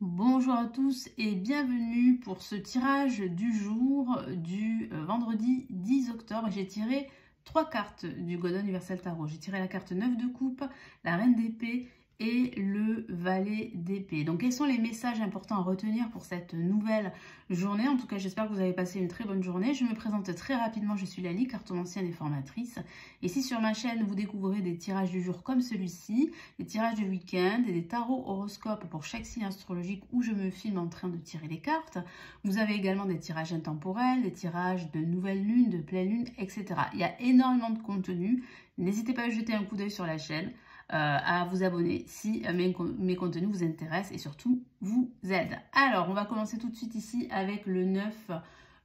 Bonjour à tous et bienvenue pour ce tirage du jour du vendredi 10 octobre. J'ai tiré 3 cartes du Golden Universal Tarot. J'ai tiré la carte 9 de coupe, la reine d'épée et le valet d'épée. Donc quels sont les messages importants à retenir pour cette nouvelle journée? En tout cas, j'espère que vous avez passé une très bonne journée. Je me présente très rapidement, je suis Lali, cartomancienne et formatrice. Ici sur ma chaîne, vous découvrez des tirages du jour comme celui-ci, des tirages du week-end et des tarots horoscopes pour chaque signe astrologique où je me filme en train de tirer les cartes. Vous avez également des tirages intemporels, des tirages de nouvelle lune, de pleine lune, etc. Il y a énormément de contenu. N'hésitez pas à jeter un coup d'œil sur la chaîne, à vous abonner si mes contenus vous intéressent et surtout vous aident. Alors, on va commencer tout de suite ici avec le 9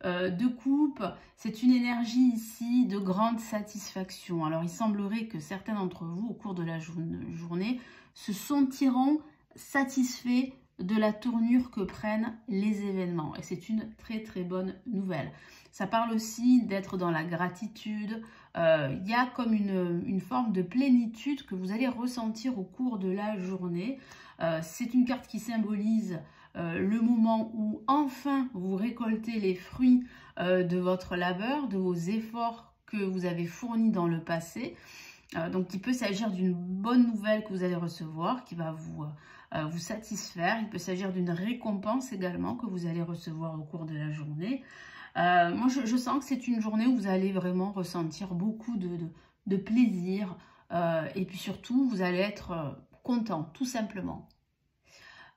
de coupe. C'est une énergie ici de grande satisfaction. Alors, il semblerait que certains d'entre vous, au cours de la journée, se sentiront satisfaits de la tournure que prennent les événements. Et c'est une très très bonne nouvelle. Ça parle aussi d'être dans la gratitude. Il y a comme une forme de plénitude que vous allez ressentir au cours de la journée. C'est une carte qui symbolise le moment où enfin vous récoltez les fruits de votre labeur, de vos efforts que vous avez fournis dans le passé. Donc il peut s'agir d'une bonne nouvelle que vous allez recevoir, qui va vous satisfaire. Il peut s'agir d'une récompense également que vous allez recevoir au cours de la journée. Moi, je sens que c'est une journée où vous allez vraiment ressentir beaucoup de plaisir. Et puis surtout, vous allez être content, tout simplement.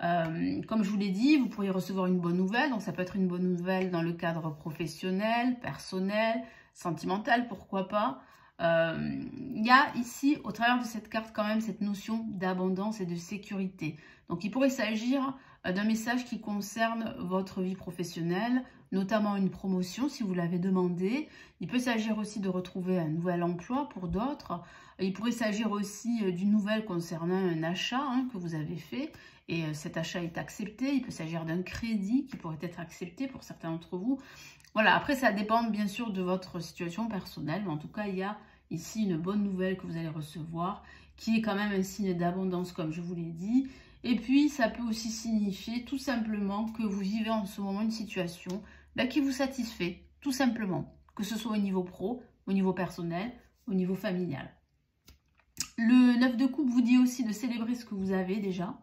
Comme je vous l'ai dit, vous pourriez recevoir une bonne nouvelle. Donc ça peut être une bonne nouvelle dans le cadre professionnel, personnel, sentimental, pourquoi pas. Il y a ici, au travers de cette carte, quand même cette notion d'abondance et de sécurité. Donc, il pourrait s'agir d'un message qui concerne votre vie professionnelle, notamment une promotion si vous l'avez demandé. Il peut s'agir aussi de retrouver un nouvel emploi pour d'autres. Il pourrait s'agir aussi d'une nouvelle concernant un achat que vous avez fait et cet achat est accepté. Il peut s'agir d'un crédit qui pourrait être accepté pour certains d'entre vous. Voilà, après ça dépend bien sûr de votre situation personnelle, mais en tout cas il y a ici une bonne nouvelle que vous allez recevoir, qui est quand même un signe d'abondance comme je vous l'ai dit. Et puis ça peut aussi signifier tout simplement que vous vivez en ce moment une situation qui vous satisfait, tout simplement, que ce soit au niveau pro, au niveau personnel, au niveau familial. Le 9 de coupe vous dit aussi de célébrer ce que vous avez déjà,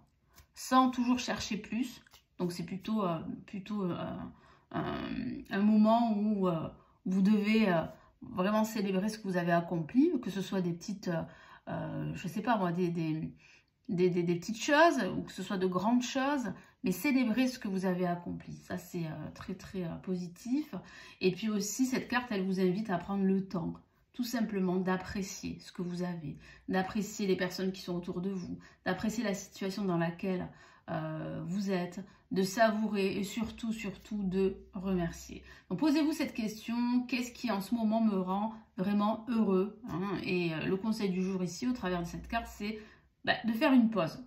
sans toujours chercher plus. Donc c'est plutôt un moment où vous devez vraiment célébrer ce que vous avez accompli, que ce soit des petites, je sais pas moi, des petites choses ou que ce soit de grandes choses, mais célébrer ce que vous avez accompli. Ça, c'est très, très positif. Et puis aussi, cette carte, elle vous invite à prendre le temps, tout simplement, d'apprécier ce que vous avez, d'apprécier les personnes qui sont autour de vous, d'apprécier la situation dans laquelle vous êtes, de savourer et surtout de remercier. Donc posez-vous cette question, qu'est-ce qui en ce moment me rend vraiment heureux, Et le conseil du jour ici au travers de cette carte, c'est de faire une pause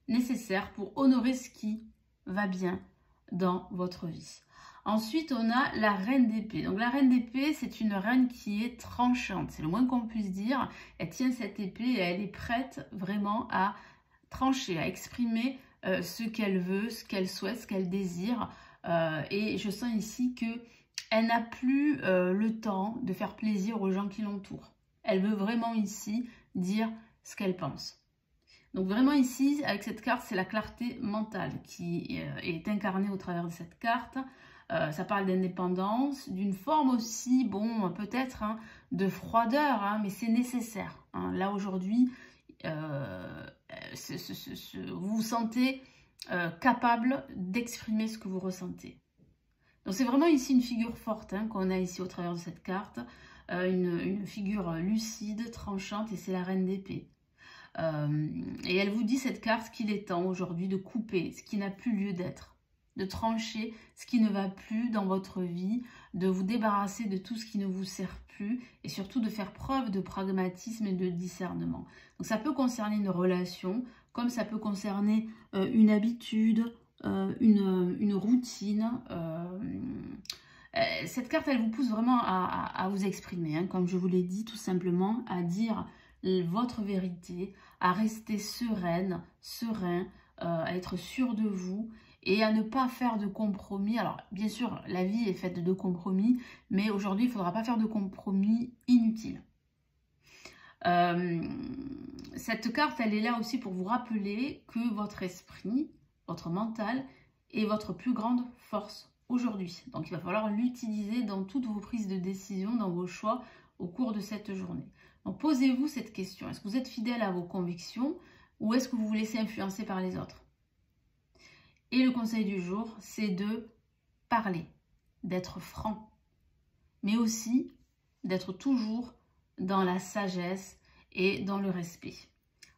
nécessaire pour honorer ce qui va bien dans votre vie. Ensuite, on a la reine d'épée. Donc la reine d'épée, c'est une reine qui est tranchante, c'est le moins qu'on puisse dire. Elle tient cette épée et elle est prête vraiment à trancher, à exprimer ce qu'elle veut, ce qu'elle souhaite, ce qu'elle désire. Et je sens ici qu'elle n'a plus le temps de faire plaisir aux gens qui l'entourent. Elle veut vraiment ici dire ce qu'elle pense. Donc vraiment ici, avec cette carte, c'est la clarté mentale qui est incarnée au travers de cette carte. Ça parle d'indépendance, d'une forme aussi, bon, peut-être de froideur, mais c'est nécessaire. Là aujourd'hui, vous vous sentez capable d'exprimer ce que vous ressentez. Donc c'est vraiment ici une figure forte qu'on a ici au travers de cette carte, une figure lucide, tranchante, et c'est la reine d'épée. Et elle vous dit, cette carte, qu'il est temps aujourd'hui de couper ce qui n'a plus lieu d'être, de trancher ce qui ne va plus dans votre vie, de vous débarrasser de tout ce qui ne vous sert plus et surtout de faire preuve de pragmatisme et de discernement. Donc ça peut concerner une relation, comme ça peut concerner une habitude, une routine. Cette carte, elle vous pousse vraiment à vous exprimer, comme je vous l'ai dit, tout simplement, à dire votre vérité, à rester sereine, serein, à être sûr de vous et à ne pas faire de compromis. Alors, bien sûr, la vie est faite de compromis, mais aujourd'hui, il ne faudra pas faire de compromis inutiles. Cette carte, elle est là aussi pour vous rappeler que votre esprit, votre mental est votre plus grande force aujourd'hui. Donc, il va falloir l'utiliser dans toutes vos prises de décision, dans vos choix au cours de cette journée. Donc, posez-vous cette question. Est-ce que vous êtes fidèle à vos convictions ou est-ce que vous vous laissez influencer par les autres? Et le conseil du jour, c'est de parler, d'être franc, mais aussi d'être toujours dans la sagesse et dans le respect.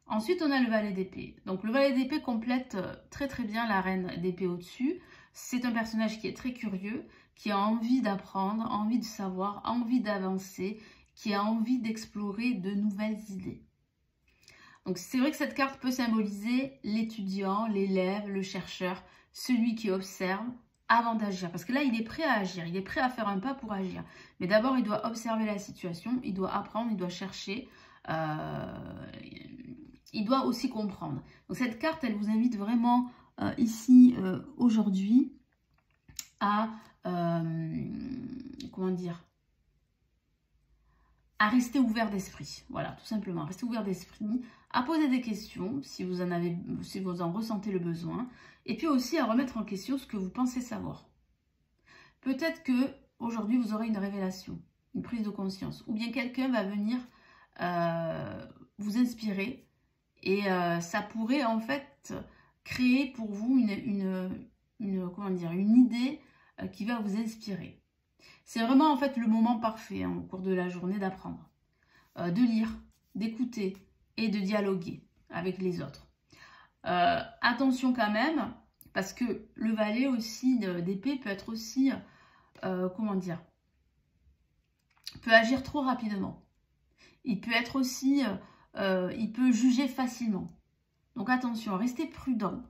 Ensuite, on a le valet d'épée. Donc, le valet d'épée complète très très bien la reine d'épée au-dessus. C'est un personnage qui est très curieux, qui a envie d'apprendre, envie de savoir, envie d'avancer, qui a envie d'explorer de nouvelles idées. Donc, c'est vrai que cette carte peut symboliser l'étudiant, l'élève, le chercheur, celui qui observe avant d'agir. Parce que là, il est prêt à agir, il est prêt à faire un pas pour agir. Mais d'abord, il doit observer la situation, il doit apprendre, il doit chercher, il doit aussi comprendre. Donc, cette carte, elle vous invite vraiment ici, aujourd'hui, à, comment dire, à rester ouvert d'esprit. Voilà, tout simplement, rester ouvert d'esprit, à poser des questions si vous en ressentez le besoin, et puis aussi à remettre en question ce que vous pensez savoir. Peut-être que aujourd'hui vous aurez une révélation, une prise de conscience, ou bien quelqu'un va venir vous inspirer, et ça pourrait en fait créer pour vous comment dire, une idée qui va vous inspirer. C'est vraiment en fait le moment parfait au cours de la journée d'apprendre, de lire, d'écouter et de dialoguer avec les autres. Attention quand même, parce que le valet aussi d'épée peut être aussi, comment dire, peut agir trop rapidement. Il peut être aussi, il peut juger facilement. Donc attention, restez prudent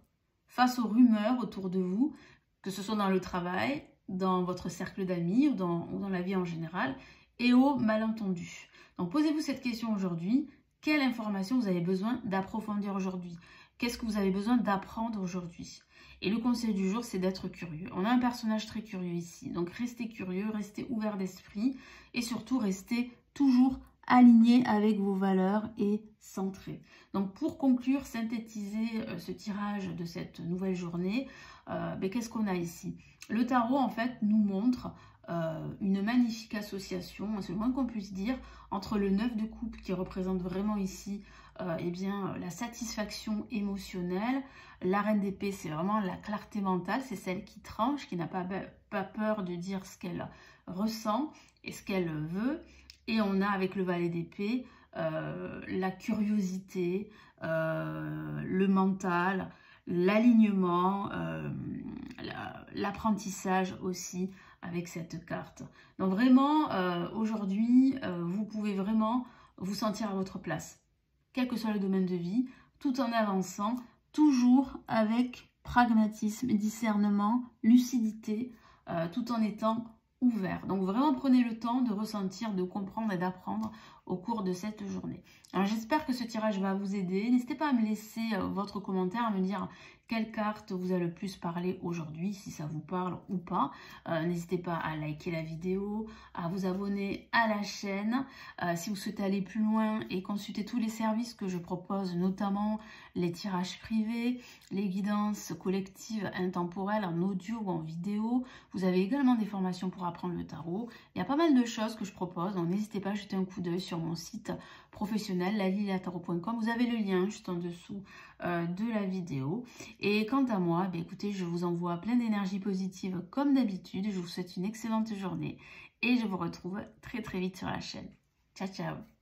face aux rumeurs autour de vous, que ce soit dans le travail, dans votre cercle d'amis ou dans la vie en général, et aux malentendus. Donc posez-vous cette question aujourd'hui. Quelle information vous avez besoin d'approfondir aujourd'hui? Qu'est-ce que vous avez besoin d'apprendre aujourd'hui? Et le conseil du jour, c'est d'être curieux. On a un personnage très curieux ici. Donc restez curieux, restez ouvert d'esprit et surtout restez toujours aligné avec vos valeurs et centré. Donc pour conclure, synthétiser ce tirage de cette nouvelle journée, qu'est-ce qu'on a ici? Le tarot en fait nous montre une magnifique association, c'est le moins qu'on puisse dire, entre le 9 de coupe qui représente vraiment ici la satisfaction émotionnelle. La reine d'épée, c'est vraiment la clarté mentale, c'est celle qui tranche, qui n'a pas peur de dire ce qu'elle ressent et ce qu'elle veut. Et on a avec le valet d'épée la curiosité, le mental, l'alignement, l'apprentissage aussi avec cette carte. Donc vraiment, aujourd'hui, vous pouvez vraiment vous sentir à votre place, quel que soit le domaine de vie, tout en avançant, toujours avec pragmatisme, discernement, lucidité, tout en étant ouvert. Donc vraiment prenez le temps de ressentir, de comprendre et d'apprendre au cours de cette journée. Alors j'espère que ce tirage va vous aider. N'hésitez pas à me laisser votre commentaire, à me dire quelle carte vous a le plus parlé aujourd'hui, si ça vous parle ou pas. N'hésitez pas à liker la vidéo, à vous abonner à la chaîne. Si vous souhaitez aller plus loin et consulter tous les services que je propose, notamment les tirages privés, les guidances collectives intemporelles en audio ou en vidéo. Vous avez également des formations pour apprendre le tarot. Il y a pas mal de choses que je propose, donc n'hésitez pas à jeter un coup d'œil sur mon site professionnel, laliliatarot.com. Vous avez le lien juste en dessous de la vidéo. Et quant à moi, écoutez, je vous envoie plein d'énergie positive comme d'habitude. Je vous souhaite une excellente journée et je vous retrouve très très vite sur la chaîne. Ciao, ciao!